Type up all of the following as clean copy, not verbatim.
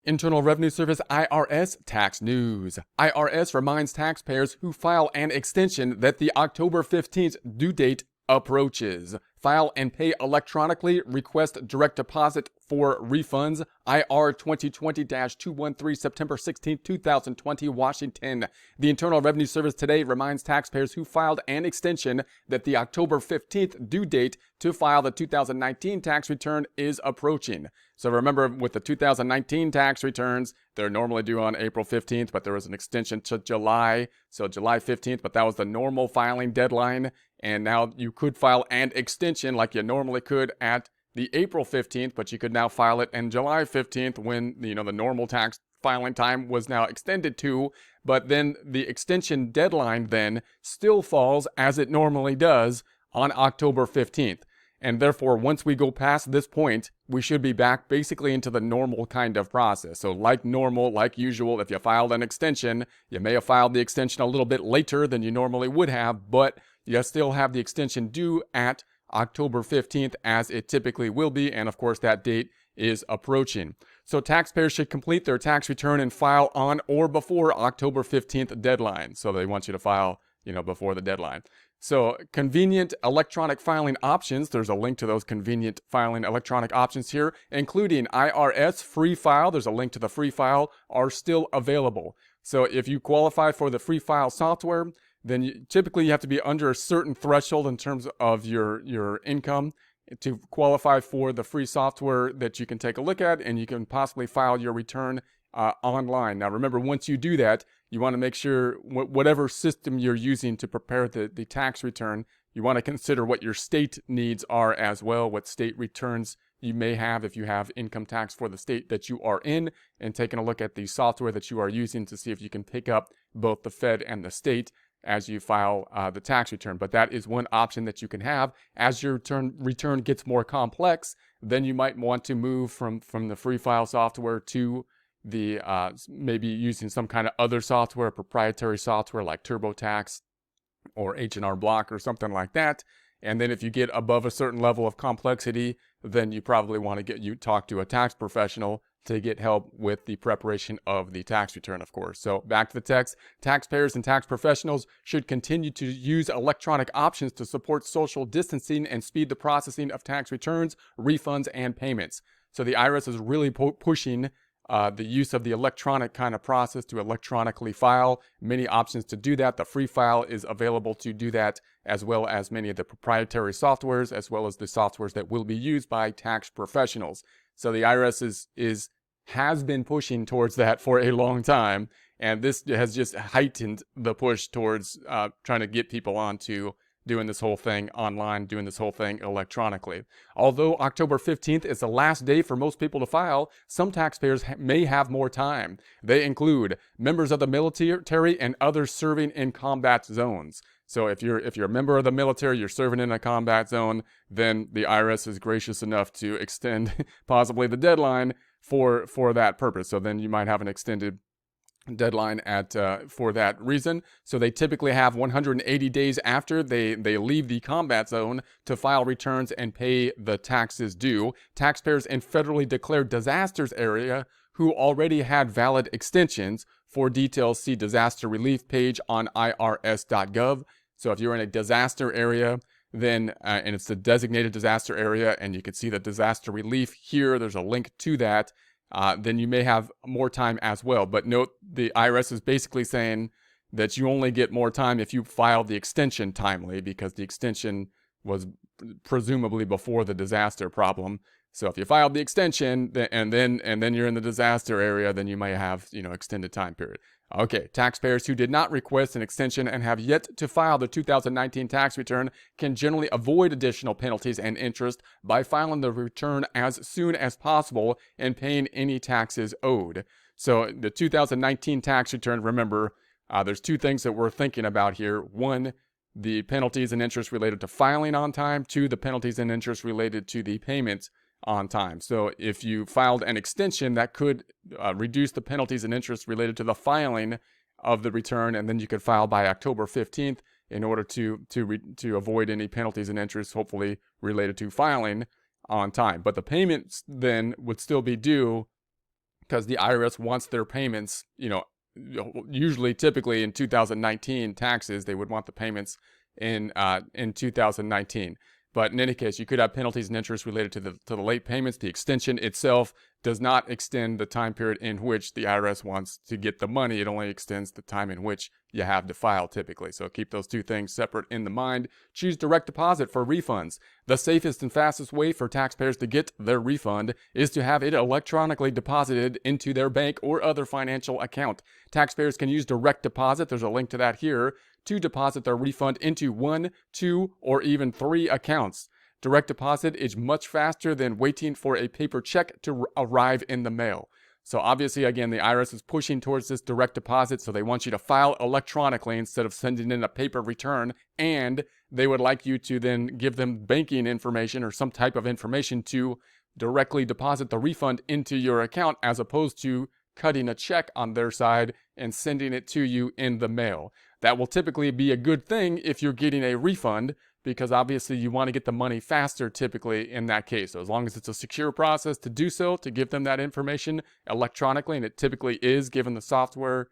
Internal Revenue Service IRS Tax News. IRS reminds taxpayers who file an extension that the October 15th due date approaches. File and pay electronically. Request direct deposit for refunds. IR 2020-213, September 16, 2020, Washington. The Internal Revenue Service today reminds taxpayers who filed an extension that the October 15th due date to file the 2019 tax return is approaching. So remember, with the 2019 tax returns, they're normally due on April 15th, but there was an extension to July, so July 15th, but that was the normal filing deadline. And now you could file an extension like you normally could at the April 15th, but you could now file it on July 15th when, the normal tax filing time was now extended to. But then the extension deadline then still falls, as it normally does, on October 15th. And therefore, once we go past this point, we should be back basically into the normal kind of process. So like normal, like usual, if you filed an extension, you may have filed the extension a little bit later than you normally would have, but you still have the extension due at October 15th, as it typically will be. And of course, that date is approaching. So taxpayers should complete their tax return and file on or before October 15th deadline. So they want you to file, before the deadline. So convenient electronic filing options, there's a link to those convenient filing electronic options here, including IRS Free File, there's a link to the Free File, are still available. So if you qualify for the Free File software, then typically you have to be under a certain threshold in terms of your income to qualify for the free software that you can take a look at, and you can possibly file your return online. Now remember, once you do that, you want to make sure whatever system you're using to prepare the tax return, you want to consider what your state needs are as well, what state returns you may have if you have income tax for the state that you are in, and taking a look at the software that you are using to see if you can pick up both the Fed and the state as you file the tax return. But that is one option that you can have. As your return gets more complex, then you might want to move from the Free File software to the maybe using some kind of other software, proprietary software like TurboTax or H&R Block or something like that. And then if you get above a certain level of complexity, then you probably want to talk to a tax professional to get help with the preparation of the tax return, of course. So back to the text. Taxpayers and tax professionals should continue to use electronic options to support social distancing and speed the processing of tax returns, refunds, and payments. So the IRS is really pushing the use of the electronic kind of process to electronically file. Many options to do that. The Free File is available to do that, as well as many of the proprietary softwares, as well as the softwares that will be used by tax professionals. So the IRS has been pushing towards that for a long time, and this has just heightened the push towards trying to get people onto doing this whole thing online, doing this whole thing electronically. Although October 15th is the last day for most people to file, some taxpayers may have more time. They include members of the military and others serving in combat zones. So if you're a member of the military, you're serving in a combat zone, then the IRS is gracious enough to extend possibly the deadline for that purpose. So then you might have an extended deadline for that reason. So they typically have 180 days after they leave the combat zone to file returns and pay the taxes due. Taxpayers in federally declared disasters area who already had valid extensions. For details, see disaster relief page on irs.gov. So if you're in a disaster area, then and it's the designated disaster area, and you can see the disaster relief here, there's a link to that. Then you may have more time as well. But note, the IRS is basically saying that you only get more time if you file the extension timely, because the extension was presumably before the disaster problem. So if you filed the extension and then you're in the disaster area, then you may have, extended time period. Okay, taxpayers who did not request an extension and have yet to file the 2019 tax return can generally avoid additional penalties and interest by filing the return as soon as possible and paying any taxes owed. So the 2019 tax return, remember, there's two things that we're thinking about here. One, the penalties and interest related to filing on time. Two, the penalties and interest related to the payments on time. So if you filed an extension, that could reduce the penalties and interest related to the filing of the return, and then you could file by October 15th in order to avoid any penalties and interest, hopefully related to filing on time. But the payments then would still be due because the IRS wants their payments, usually typically in 2019 taxes, they would want the payments in 2019. But in any case, you could have penalties and interest related to the late payments. The extension itself does not extend the time period in which the IRS wants to get the money. It only extends the time in which you have to file typically. So keep those two things separate in the mind. Choose direct deposit for refunds. The safest and fastest way for taxpayers to get their refund is to have it electronically deposited into their bank or other financial account. Taxpayers can use direct deposit. There's a link to that here, to deposit their refund into 1, 2, or even 3 accounts. Direct deposit is much faster than waiting for a paper check to arrive in the mail. So obviously, again, the IRS is pushing towards this direct deposit, so they want you to file electronically instead of sending in a paper return, and they would like you to then give them banking information or some type of information to directly deposit the refund into your account, as opposed to cutting a check on their side and sending it to you in the mail. That will typically be a good thing if you're getting a refund, because obviously you want to get the money faster typically in that case. So as long as it's a secure process to do so, to give them that information electronically, and it typically is given the software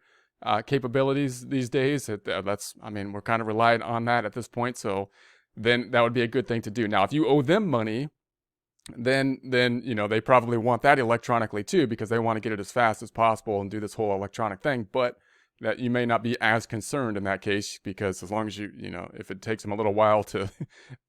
capabilities these days, we're kind of reliant on that at this point. So then that would be a good thing to do. Now, if you owe them money, then they probably want that electronically too, because they want to get it as fast as possible and do this whole electronic thing. But that you may not be as concerned in that case, because as long as if it takes them a little while to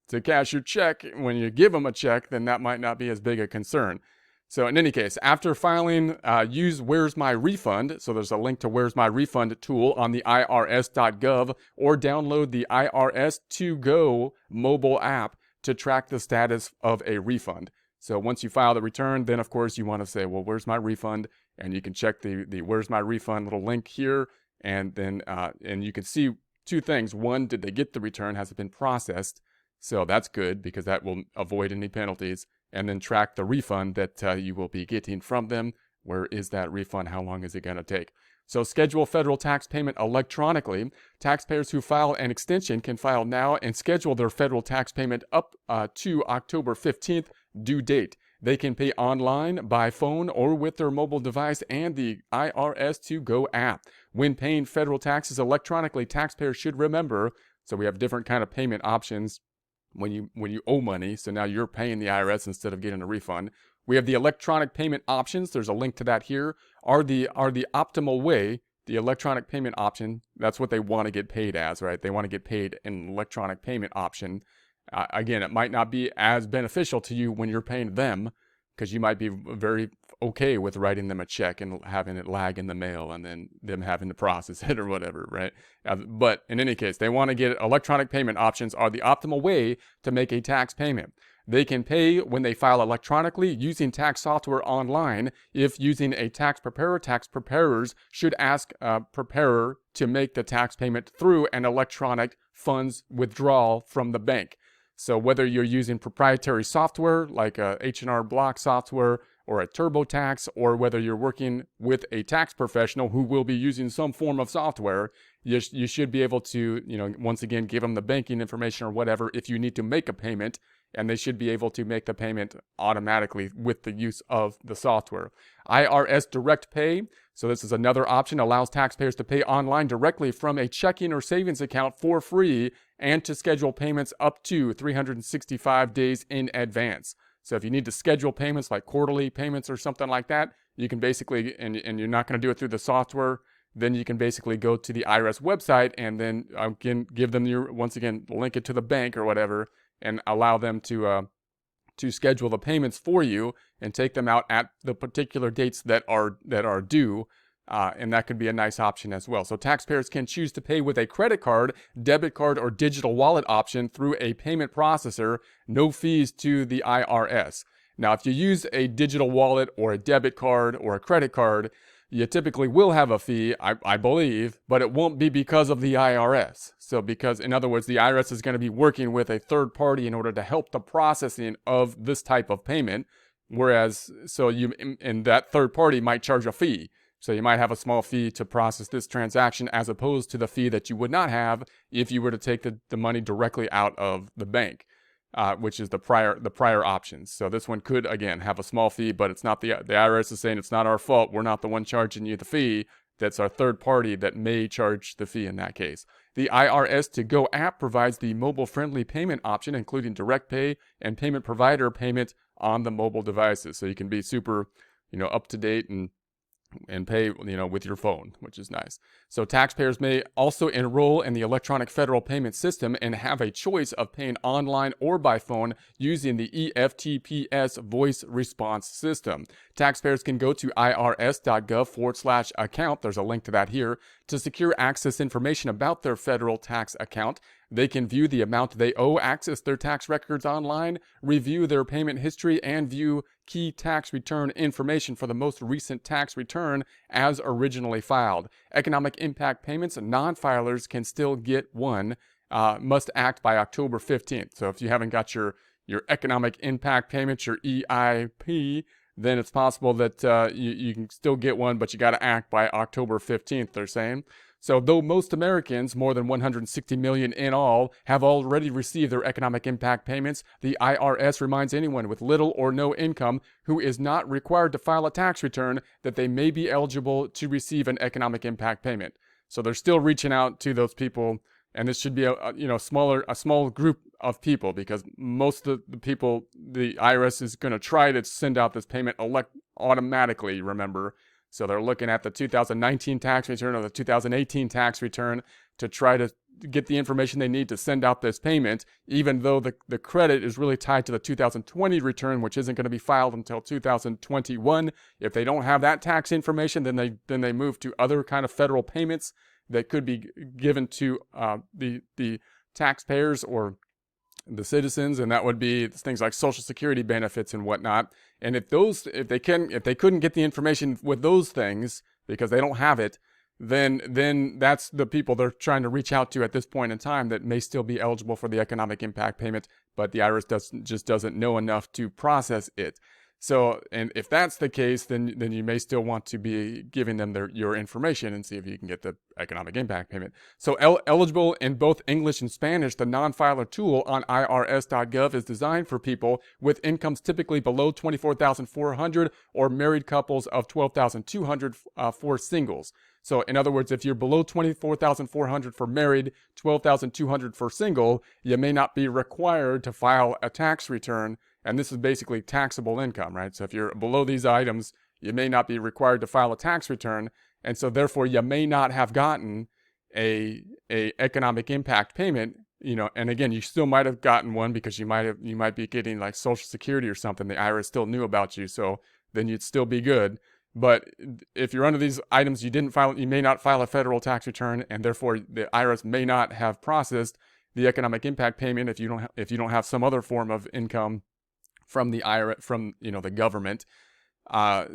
to cash your check when you give them a check, then that might not be as big a concern. So in any case, after filing, use Where's My Refund. So there's a link to Where's My Refund tool on the irs.gov, or download the IRS To Go mobile app to track the status of a refund. So once you file the return, then of course you want to say, well, where's my refund? And you can check the Where's My Refund little link here, and then and you can see two things. One, did they get the return? Has it been processed? So that's good, because that will avoid any penalties. And then track the refund that you will be getting from them. Where is that refund? How long is it going to take? So schedule federal tax payment electronically. Taxpayers who file an extension can file now and schedule their federal tax payment up to October 15th due date. They can pay online, by phone, or with their mobile device and the IRS To Go app. When paying federal taxes electronically, taxpayers should remember, so we have different kind of payment options when you owe money. So now you're paying the IRS instead of getting a refund. We have the electronic payment options. There's a link to that here. Are the optimal way. The electronic payment option, that's what they want to get paid as, right? They want to get paid in electronic payment option. Again, it might not be as beneficial to you when you're paying them, because you might be very okay with writing them a check and having it lag in the mail and then them having to process it or whatever, right? But in any case, they want to get electronic payment options are the optimal way to make a tax payment. They can pay when they file electronically using tax software online. If using a tax preparer, tax preparers should ask a preparer to make the tax payment through an electronic funds withdrawal from the bank. So whether you're using proprietary software like a H&R Block software or a TurboTax, or whether you're working with a tax professional who will be using some form of software, you should be able to, once again, give them the banking information or whatever if you need to make a payment, and they should be able to make the payment automatically with the use of the software. IRS Direct Pay. So this is another option, allows taxpayers to pay online directly from a checking or savings account for free, and to schedule payments up to 365 days in advance. So if you need to schedule payments like quarterly payments or something like that, you can basically, and you're not going to do it through the software, then you can basically go to the IRS website and then give them link it to the bank or whatever, and allow them to schedule the payments for you and take them out at the particular dates that are due. And that could be a nice option as well. So taxpayers can choose to pay with a credit card, debit card, or digital wallet option through a payment processor. No fees to the IRS. Now, if you use a digital wallet or a debit card or a credit card, you typically will have a fee, I believe, but it won't be because of the IRS. So in other words, the IRS is going to be working with a third party in order to help the processing of this type of payment. And that third party might charge a fee. So you might have a small fee to process this transaction, as opposed to the fee that you would not have if you were to take the money directly out of the bank. which is the prior options. So this one could, again, have a small fee, but it's not the IRS is saying it's not our fault. We're not the one charging you the fee. That's our third party that may charge the fee in that case. The IRS To Go app provides the mobile-friendly payment option, including direct pay and payment provider payment on the mobile devices. So you can be super, up to date and pay, with your phone, which is nice. So taxpayers may also enroll in the electronic federal payment system and have a choice of paying online or by phone using the EFTPS voice response system. Taxpayers can go to irs.gov/account. There's a link to that here to secure access information about their federal tax account. They can view the amount they owe, access their tax records online, review their payment history, and view key tax return information for the most recent tax return as originally filed. Economic impact payments, non-filers can still get one, must act by October 15th. So if you haven't got your economic impact payments, your EIP, then it's possible that you can still get one, but you got to act by October 15th, they're saying. So though most Americans, more than 160 million in all, have already received their economic impact payments, the IRS reminds anyone with little or no income who is not required to file a tax return that they may be eligible to receive an economic impact payment. So they're still reaching out to those people, and this should be a small group of people, because most of the people, the IRS is going to try to send out this payment automatically, remember. So they're looking at the 2019 tax return or the 2018 tax return to try to get the information they need to send out this payment, even though the credit is really tied to the 2020 return, which isn't going to be filed until 2021. If they don't have that tax information, then they move to other kind of federal payments that could be given to the taxpayers or the citizens, and that would be things like Social Security benefits and whatnot. And if they couldn't get the information with those things because they don't have it, then that's the people they're trying to reach out to at this point in time that may still be eligible for the economic impact payment, but the IRS just doesn't know enough to process it. So, and if that's the case, then you may still want to be giving them your information and see if you can get the economic impact payment. So eligible in both English and Spanish, the non-filer tool on irs.gov is designed for people with incomes typically below $24,400 or married couples of $12,200 for singles. So in other words, if you're below $24,400 for married, $12,200 for single, you may not be required to file a tax return. And this is basically taxable income, right? So if you're below these items, you may not be required to file a tax return. And so therefore, you may not have gotten a economic impact payment, and again, you still might have gotten one because you might be getting like Social Security or something. The IRS still knew about you, so then you'd still be good. But if you're under these items, you may not file a federal tax return, and therefore the IRS may not have processed the economic impact payment if you don't have some other form of income from the IRS, from the government.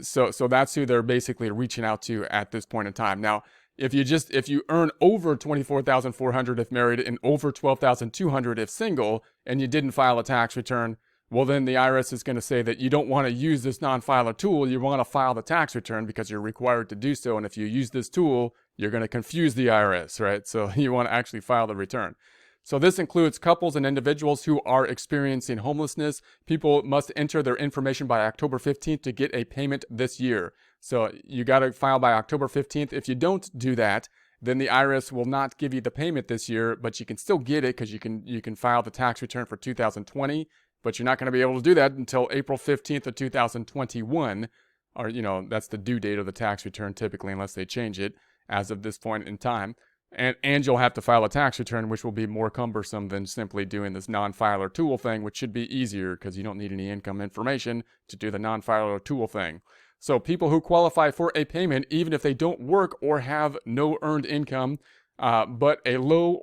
So that's who they're basically reaching out to at this point in time. Now, if you earn over $24,400 if married and over $12,200 if single, and you didn't file a tax return, well, then the IRS is going to say that you don't want to use this non-filer tool. You want to file the tax return because you're required to do so. And if you use this tool, you're going to confuse the IRS, right? So you want to actually file the return. So this includes couples and individuals who are experiencing homelessness. People must enter their information by October 15th to get a payment this year. So you got to file by October 15th. If you don't do that, then the IRS will not give you the payment this year, but you can still get it because you can file the tax return for 2020, but you're not going to be able to do that until April 15th of 2021, or that's the due date of the tax return typically, unless they change it as of this point in time. And you'll have to file a tax return, which will be more cumbersome than simply doing this non-filer tool thing, which should be easier because you don't need any income information to do the non-filer tool thing. So people who qualify for a payment, even if they don't work or have no earned income, but a low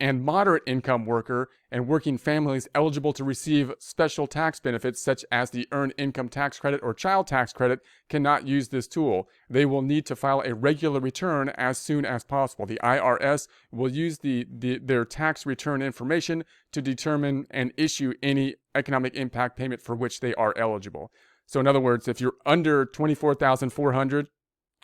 and moderate income worker and working families eligible to receive special tax benefits such as the Earned Income Tax Credit or Child Tax Credit cannot use this tool. They will need to file a regular return as soon as possible. The IRS will use their tax return information to determine and issue any economic impact payment for which they are eligible. So in other words, if you're under $24,400,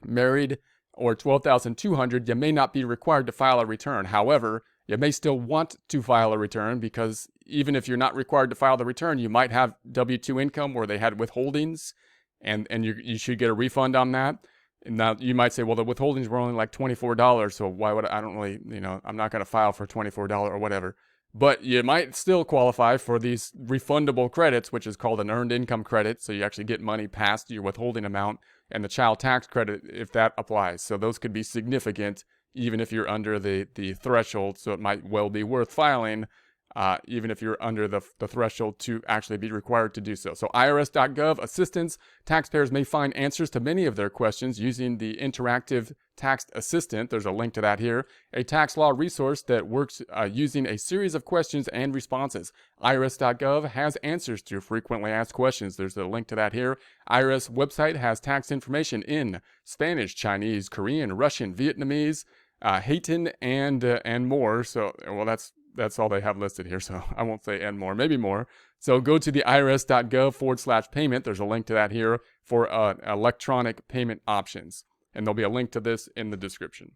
married, or $12,200, you may not be required to file a return. However, You may still want to file a return because even if you're not required to file the return, you might have W-2 income where they had withholdings, and you should get a refund on that. And now you might say, well, the withholdings were only like $24, so why would I don't really, I'm not going to file for $24 or whatever. But you might still qualify for these refundable credits, which is called an earned income credit. So you actually get money past your withholding amount, and the child tax credit if that applies. So those could be significant even if you're under the threshold. So it might well be worth filing even if you're under the threshold to actually be required to do so. So IRS.gov assistance. Taxpayers may find answers to many of their questions using the interactive tax assistant. There's a link to that here. A tax law resource that works using a series of questions and responses. IRS.gov has answers to frequently asked questions. There's a link to that here. IRS website has tax information in Spanish, Chinese, Korean, Russian, Vietnamese, Haitian, and more. So, well, that's all they have listed here, so I won't say and more, maybe more. So go to the irs.gov/payment. There's a link to that here for electronic payment options. And there'll be a link to this in the description.